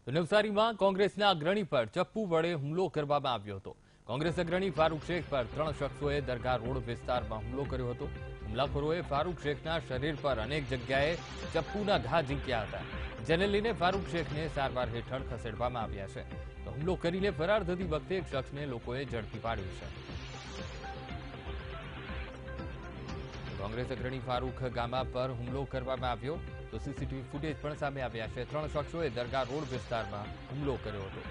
નવસારીમાં કોંગ્રેસના અગ્રણી પર ચપ્પુ વડે હુમલો કરવામાં આવ્યો હતો। કોંગ્રેસ અગ્રણી ફારૂક શેખ પર 3 શખ્સોએ દરગાહ રોડ વિસ્તારમાં હુમલો કર્યો હતો। હુમલાખોરોએ ફારૂક શેખના શરીર પર અનેક જગ્યાએ ચપ્પુના ઘા ઝીંક્યા હતા, જેને લઈને ફારૂક શેખને સારવાર હેઠળ ખસેડવામાં આવ્યા છે। તો હુમલો કરીને ફરાર થતી વખતે એક શખ્સને લોકોએ ઝડપી પાડ્યો છે। કોંગ્રેસ અગ્રણી ફારૂક ગામા પર હુમલો કરવામાં આવ્યો તો સીસીટીવી ફૂટેજ પણ સામે આવ્યા છે। 3 શખ્સોએ દરગાહ રોડ વિસ્તારમાં હુમલો કર્યો હતો।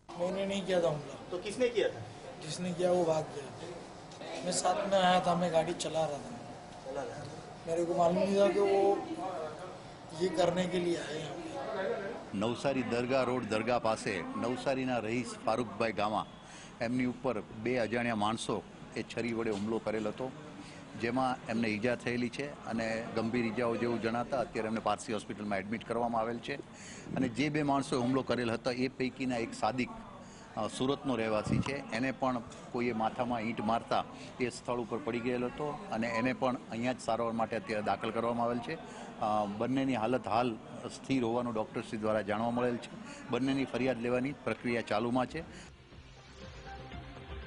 मैंने नहीं किया था हमला। तो किसने किया था? जिसने किया वो भाग गया। मैं साथ में आया था, मैं गाड़ी चला रहा था। मेरे को मालूम नहीं था कि वो ये करने के लिए आए हैं। નવસારી દરગાહ રોડ દરગાહ પાસે નવસારીના રહીશ ફારૂકભાઈ ગામા એમની ઉપર 2 અજાણ્યા માણસો એ છરી વડે હુમલો કરેલ હતો, જેમાં એમને ઈજા થયેલી છે અને ગંભીર ઈજાઓ જેવું જણાતા અત્યારે એમને પારસી હોસ્પિટલમાં એડમિટ કરવામાં આવેલ છે। અને જે 2 માણસોએ હુમલો કરેલ હતા એ પૈકીના એક સાદિક સુરતનો રહેવાસી છે, એને પણ કોઈએ માથામાં ઈંટ મારતા એ સ્થળ ઉપર પડી ગયેલો હતો અને એને પણ અહીંયા જ સારવાર માટે અત્યારે દાખલ કરવામાં આવેલ છે। બંનેની હાલત હાલ સ્થિર હોવાનું ડૉક્ટરશ્રી દ્વારા જાણવા મળેલ છે। બંનેની ફરિયાદ લેવાની પ્રક્રિયા ચાલુમાં છે।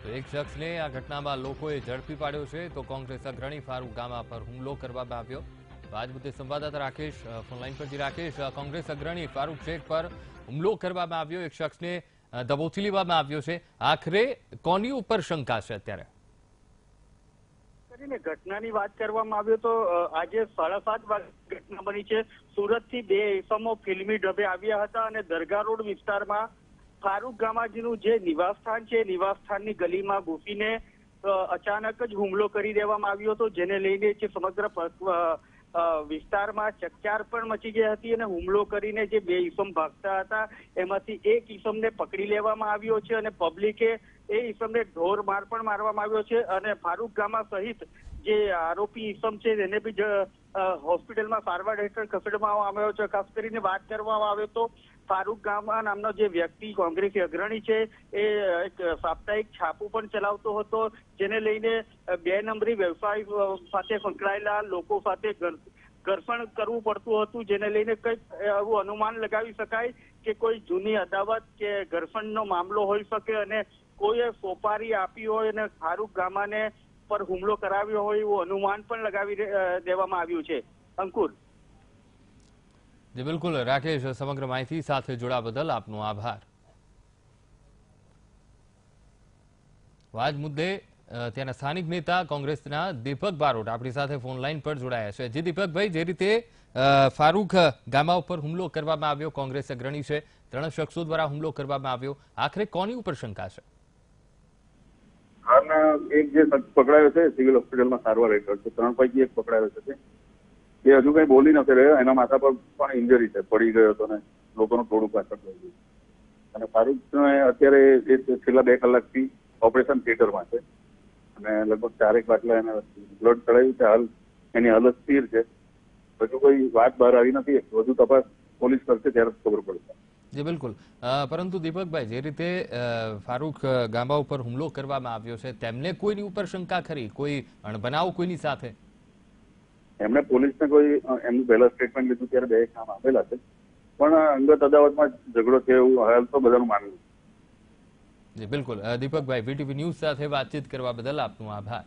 તો એક શખ્સને આ ઘટનામાં લોકોએ ઝડપી પાડ્યો છે તો કોંગ્રેસ અગ્રણી ફારૂક ગામા પર હુમલો કરવામાં આવ્યો। આજ મુદ્દે સંવાદદાતા રાકેશ ફોનલાઈન પરથી। રાકેશ, કોંગ્રેસ અગ્રણી ફારૂક શેખ પર હુમલો કરવામાં આવ્યો, એક શખ્સને દબોચી લેવામાં આવ્યો છે, આખરે કોની ઉપર શંકા છે અત્યારે? ઘટનાની વાત કરવામાં આવ્યો તો આજે 7:30 વાગે ઘટના બની છે। સુરતથી 2 ઇસમો ફિલ્મી ઢબે આવ્યા હતા અને દરગાહ રોડ વિસ્તારમાં ફારૂક ગામાજીનું જે નિવાસસ્થાન છે નિવાસસ્થાનની ગલીમાં ઘૂસીને અચાનક જ હુમલો કરી દેવામાં આવ્યો હતો, જેને લઈને જે સમગ્ર વિસ્તારમાં ચકચાર પણ મચી ગઈ હતી અને હુમલો કરીને જે 2 ઇસમ ભાગતા હતા એમાંથી એક ઇસમને પકડી લેવામાં આવ્યો છે અને પબ્લિકે એ ઇસમને ઢોર માર પણ મારવામાં આવ્યો છે અને ફારૂક ગામા સહિત જે આરોપી ઇસમ છે તેને બી હોસ્પિટલમાં સારવાર હેઠળ ખસેડવામાં આવ્યો છે। ખાસ કરીને વાત કરવામાં આવે તો ફારૂક ગામા નામનો જે વ્યક્તિ કોંગ્રેસી અગ્રણી છે એ એક સાપ્તાહિક છાપું પણ ચલાવતો હતો, જેને લઈને 2 નંબરી વ્યવસાય સાથે સંકળાયેલા લોકો સાથે ઘર્ષણ કરવું પડતું હતું, જેને લઈને કંઈક એવું અનુમાન લગાવી શકાય કે કોઈ જૂની અદાવત કે ઘર્ષણનો મામલો હોઈ શકે અને કોઈએ સોપારી આપી હોય અને ફારૂક ગામાને પર હુમલો કરાવ્યો હોય એવું અનુમાન પણ લગાવી દેવામાં આવ્યું છે। અંકુર। જી બિલકુલ રાકેશ, સમગ્ર માહિતી સાથે જોડા બદલ આપનો આભાર। આજ મુદ્દે ત્યાંના સ્થાનિક નેતા કોંગ્રેસના દીપક બારોટ આપણી સાથે ફોન લાઈન પર જોડાયા છે। જી દીપકભાઈ, જે રીતે ફારૂક ગામા ઉપર હુમલો કરવામાં આવ્યો, કોંગ્રેસ અગ્રણી છે, 3 શખ્સો દ્વારા હુમલો કરવામાં આવ્યો, આખરે કોની ઉપર શંકા છે? હાલના એક જે શખ્સ પકડાયો છે સિવિલ હોસ્પિટલમાં સારવાર હેઠળ છે, 3 પૈકી એક પકડાયો છે, એ હજુ કઈ બોલી નથી રહ્યો, એના માથા પર પણ ઇન્જરી છે, પડી ગયો હતો ને લોકોનું ટોળું પાછળ થઈ ગયું અને ફારૂક અત્યારે છેલ્લા 2 કલાકથી ઓપરેશન થિયેટરમાં છે અને લગભગ 4 બાટલા એને બ્લડ ચડાવ્યું છે, હાલ એની હાલત સ્થિર છે। હજુ કોઈ વાત બહાર આવી નથી, વધુ તપાસ પોલીસ કરશે ત્યારે ખબર પડશે। જી બિલકુલ, પરંતુ દીપકભાઈ, જે રીતે ફારૂક ગામા ઉપર હુમલો કરવામાં આવ્યો છે તેમને કોઈની ઉપર શંકા ખરી? કોઈ અણબનાવ કોઈની સાથે? એમને પોલીસને કોઈ એમનું પહેલા સ્ટેટમેન્ટ લીધું ત્યારે 2 કામ આપેલા છે, પણ અંગત અદાવતમાં ઝઘડો છે એવું હાલ તો બધાનું માનવું છે। જી બિલકુલ દીપકભાઈ, વીટીવી ન્યૂઝ સાથે વાતચીત કરવા બદલ આપનો આભાર।